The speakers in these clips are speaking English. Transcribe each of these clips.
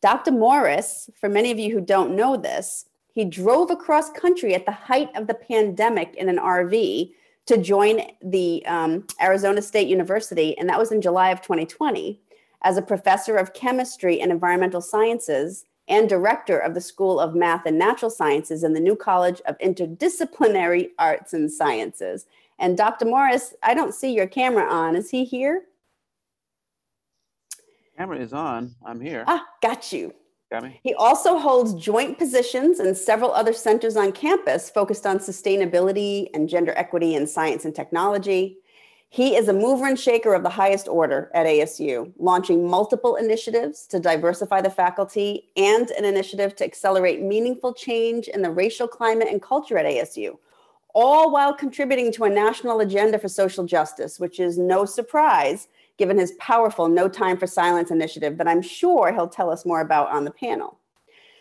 Dr. Morris, for many of you who don't know this, he drove across country at the height of the pandemic in an RV to join the Arizona State University, and that was in July of 2020, as a professor of chemistry and environmental sciences and director of the School of Math and Natural Sciences in the new College of Interdisciplinary Arts and Sciences. And Dr. Morris, I don't see your camera on. Is he here? Camera is on. I'm here. Ah, got you. Got me. He also holds joint positions in several other centers on campus focused on sustainability and gender equity in science and technology. He is a mover and shaker of the highest order at ASU, launching multiple initiatives to diversify the faculty and an initiative to accelerate meaningful change in the racial climate and culture at ASU, all while contributing to a national agenda for social justice, which is no surprise given his powerful No Time for Silence initiative that I'm sure he'll tell us more about on the panel.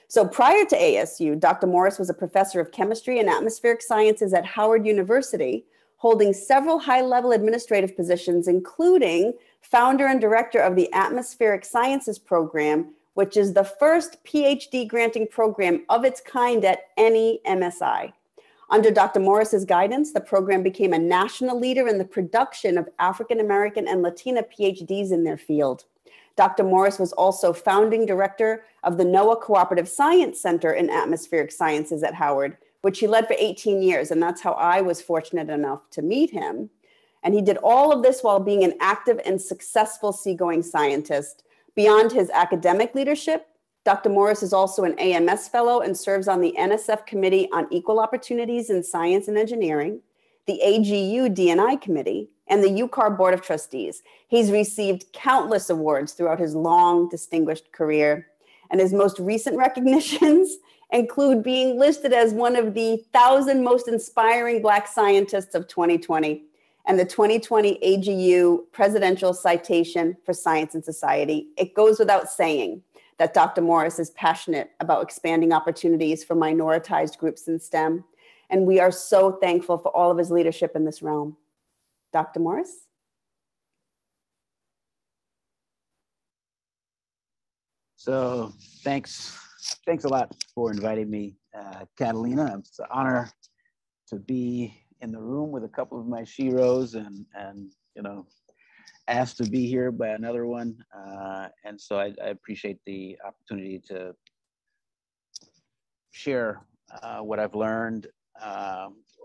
So prior to ASU, Dr. Morris was a professor of chemistry and atmospheric sciences at Howard University, holding several high-level administrative positions, including founder and director of the Atmospheric Sciences Program, which is the first Ph.D. granting program of its kind at any MSI. Under Dr. Morris's guidance, the program became a national leader in the production of African-American and Latina PhDs in their field. Dr. Morris was also founding director of the NOAA Cooperative Science Center in Atmospheric Sciences at Howard, which he led for 18 years. And that's how I was fortunate enough to meet him. And he did all of this while being an active and successful seagoing scientist. Beyond his academic leadership, Dr. Morris is also an AMS fellow and serves on the NSF Committee on Equal Opportunities in Science and Engineering, the AGU D&I Committee, and the UCAR Board of Trustees. He's received countless awards throughout his long, distinguished career, and his most recent recognitions include being listed as one of the 1,000 most inspiring Black scientists of 2020 and the 2020 AGU Presidential Citation for Science and Society. It goes without saying that Dr. Morris is passionate about expanding opportunities for minoritized groups in STEM, and we are so thankful for all of his leadership in this realm. Dr. Morris? So thanks a lot for inviting me, Catalina. It's an honor to be in the room with a couple of my sheroes and you know, asked to be here by another one. And so I appreciate the opportunity to share what I've learned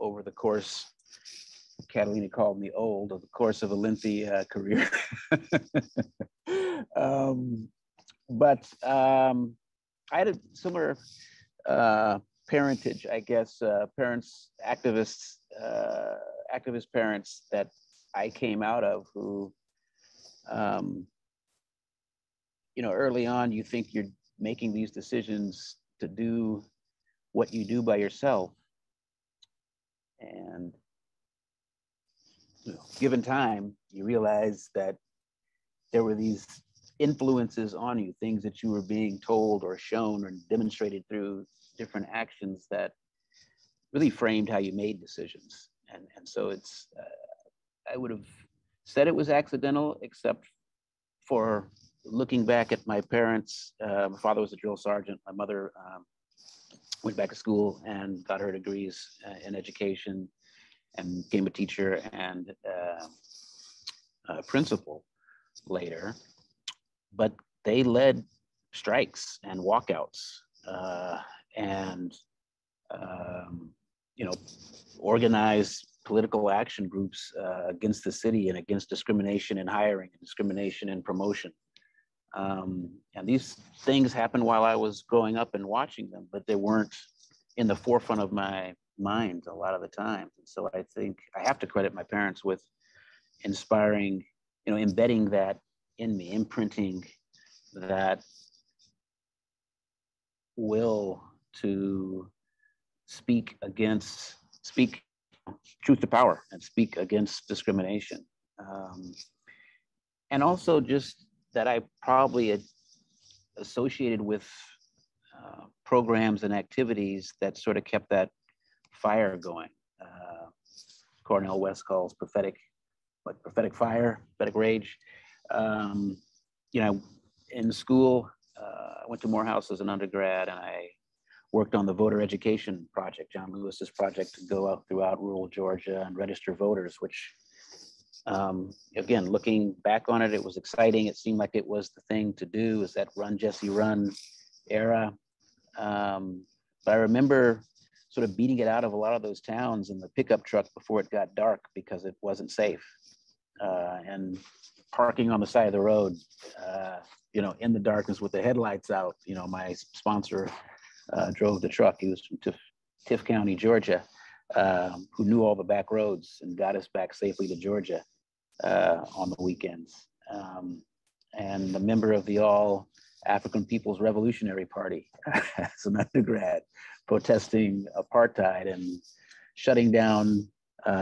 over the course, Catalina called me old, of the course of a lengthy career. But I had a similar parentage, I guess, activist parents that I came out of who, you know, early on, you think you're making these decisions to do what you do by yourself. And you know, given time, you realize that there were these influences on you, things that you were being told or shown or demonstrated through different actions that really framed how you made decisions. And so it's, I would have said it was accidental, except for looking back at my parents. My father was a drill sergeant. My mother went back to school and got her degrees in education and became a teacher and principal later. But they led strikes and walkouts and you know, organized political action groups against the city and against discrimination in hiring and discrimination in promotion. And these things happened while I was growing up and watching them, but they weren't in the forefront of my mind a lot of the time. And so I think I have to credit my parents with inspiring, you know, embedding that in me, imprinting that will to speak truth to power and speak against discrimination. And also just that I probably associated with programs and activities that sort of kept that fire going. Cornel West calls prophetic fire, prophetic rage. You know, in school, went to Morehouse as an undergrad, and I worked on the voter education project, John Lewis's project, to go out throughout rural Georgia and register voters, which, again, looking back on it, it was exciting. It seemed like it was the thing to do, is that run, Jesse, run era. But I remember sort of beating it out of a lot of those towns in the pickup truck before it got dark because it wasn't safe. And parking on the side of the road, in the darkness with the headlights out. My sponsor drove the truck. He was from Tiff County, Georgia, who knew all the back roads and got us back safely to Georgia on the weekends. And a member of the All African People's Revolutionary Party as an undergrad, protesting apartheid and shutting down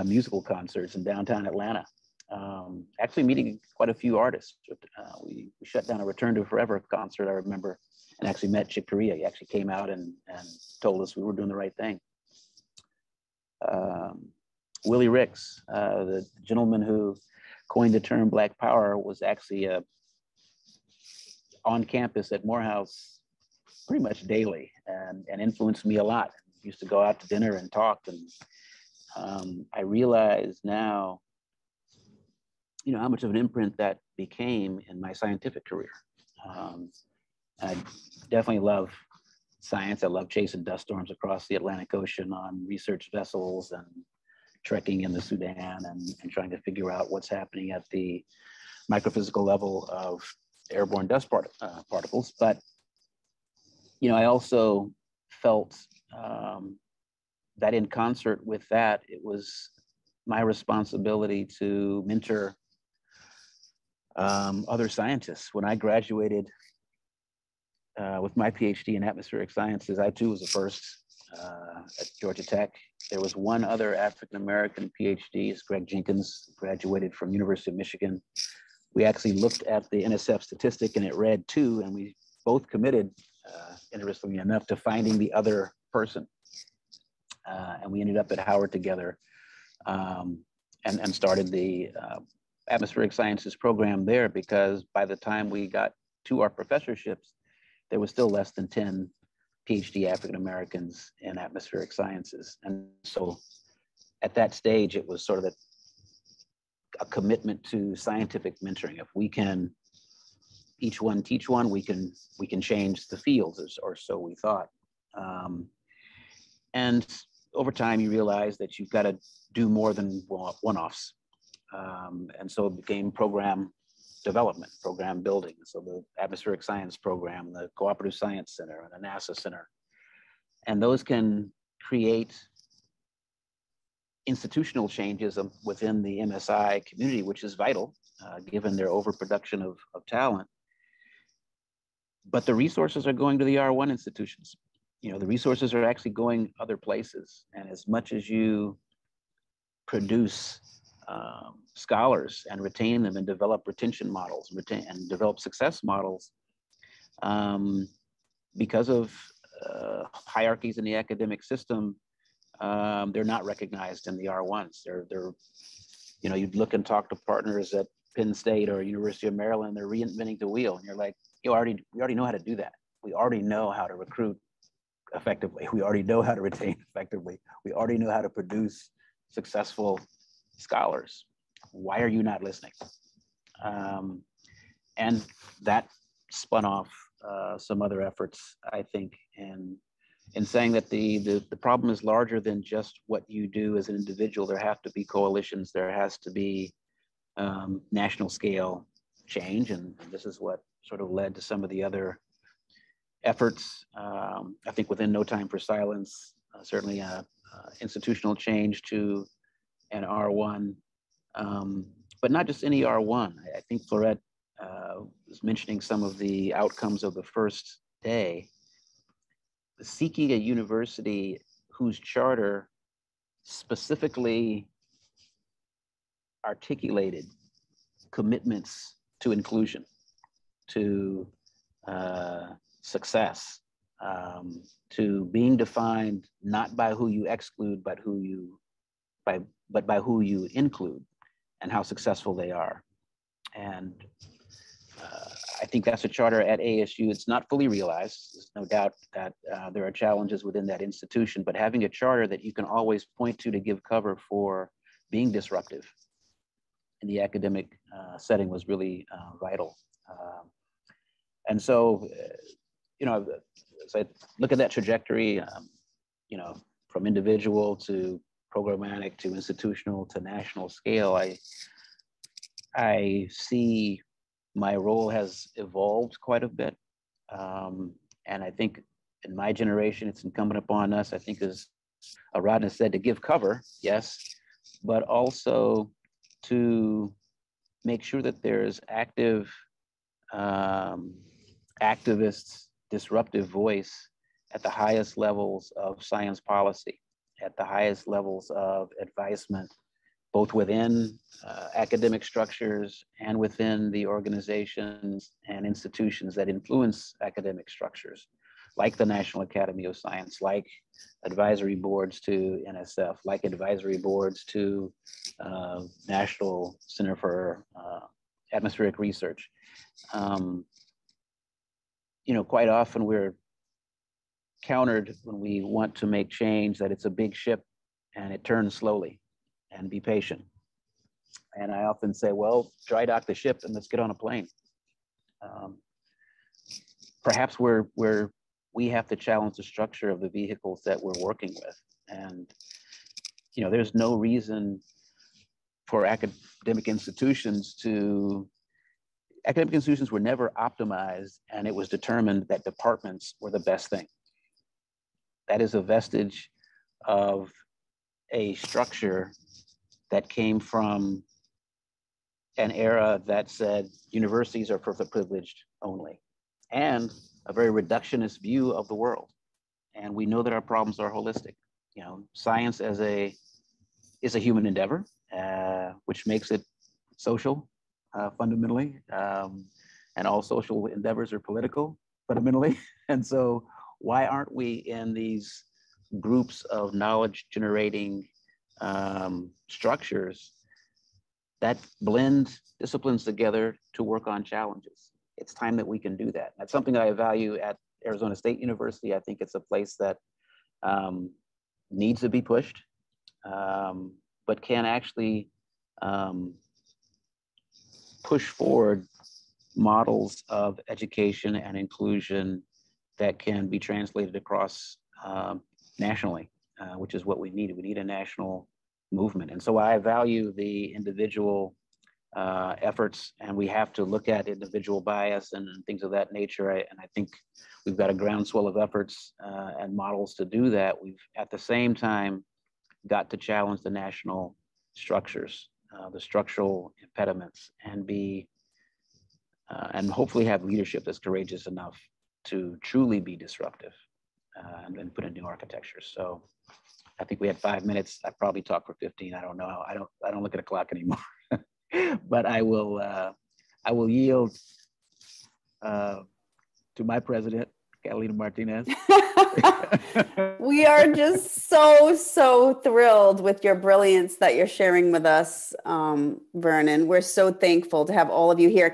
musical concerts in downtown Atlanta. Actually meeting quite a few artists. We shut down a Return to Forever concert, I remember, and actually met Chick Corea. He actually came out and told us we were doing the right thing. Willie Ricks, the gentleman who coined the term Black Power, was actually on campus at Morehouse pretty much daily and influenced me a lot. We used to go out to dinner and talk, and I realize now how much of an imprint that became in my scientific career. I definitely love science. I love chasing dust storms across the Atlantic Ocean on research vessels and trekking in the Sudan and trying to figure out what's happening at the microphysical level of airborne dust particles. But, I also felt that in concert with that, it was my responsibility to mentor other scientists. When I graduated with my PhD in atmospheric sciences, I too was the first at Georgia Tech. There was one other African-American PhD, Greg Jenkins, graduated from University of Michigan. We actually looked at the NSF statistic and it read 2, and we both committed, interestingly enough, to finding the other person. And we ended up at Howard together and started the atmospheric sciences program there, because by the time we got to our professorships, there was still less than 10 PhD African Americans in atmospheric sciences. And so at that stage, it was sort of a commitment to scientific mentoring. If we can each one teach one, we can change the fields, or so we thought. And over time, you realize that you've got to do more than one-offs. And so it became program development, program building. So the atmospheric science program, the cooperative science center, and the NASA center. And those can create institutional changes within the MSI community, which is vital, given their overproduction of talent. But the resources are going to the R1 institutions. The resources are actually going other places. And as much as you produce scholars and retain them and develop retention models and develop success models, because of hierarchies in the academic system, they're not recognized in the R1s. They're you'd look and talk to partners at Penn State or University of Maryland, they're reinventing the wheel, and you're like, we already know how to do that. We already know how to recruit effectively. We already know how to retain effectively. We already know how to produce successful scholars. Why are you not listening? And that spun off some other efforts, I think, in saying that the problem is larger than just what you do as an individual. There have to be coalitions. There has to be national scale change. And this is what sort of led to some of the other efforts. I think within No Time for Silence, certainly institutional change to an R1, but not just any R1. I think Charrette was mentioning some of the outcomes of the first day. Seeking a university whose charter specifically articulated commitments to inclusion, to success, to being defined not by who you exclude, but by who you include, and how successful they are. And I think that's a charter at ASU. It's not fully realized. There's no doubt that there are challenges within that institution, but having a charter that you can always point to give cover for being disruptive in the academic setting was really vital. And so, as I look at that trajectory, from individual to programmatic to institutional to national scale, I see my role has evolved quite a bit. And I think in my generation, it's incumbent upon us, I think as Rodney said, to give cover, yes, but also to make sure that there's active activists, disruptive voice at the highest levels of science policy, at the highest levels of advisement, both within academic structures and within the organizations and institutions that influence academic structures, like the National Academy of Science, like advisory boards to NSF, like advisory boards to National Center for Atmospheric Research. Quite often we're countered when we want to make change that it's a big ship and it turns slowly, and be patient. And I often say, well, dry dock the ship and let's get on a plane. Perhaps we have to challenge the structure of the vehicles that we're working with. And, there's no reason for academic institutions were never optimized, and it was determined that departments were the best thing. That is a vestige of a structure that came from an era that said universities are for the privileged only, and a very reductionist view of the world. And we know that our problems are holistic. Science is a human endeavor, which makes it social fundamentally, and all social endeavors are political fundamentally. And so why aren't we in these groups of knowledge generating structures that blend disciplines together to work on challenges? It's time that we can do that. That's something that I value at Arizona State University. I think it's a place that needs to be pushed, but can actually push forward models of education and inclusion that can be translated across nationally, which is what we need. We need a national movement. And so I value the individual efforts, and we have to look at individual bias and things of that nature. And I think we've got a groundswell of efforts and models to do that. We've at the same time got to challenge the national structures, the structural impediments, and and hopefully have leadership that's courageous enough to truly be disruptive and put in new architectures. So I think we had 5 minutes. I probably talked for 15. I don't know. I don't look at a clock anymore. But I will yield to my president, Catalina Martinez. We are just so thrilled with your brilliance that you're sharing with us, Vernon. We're so thankful to have all of you here.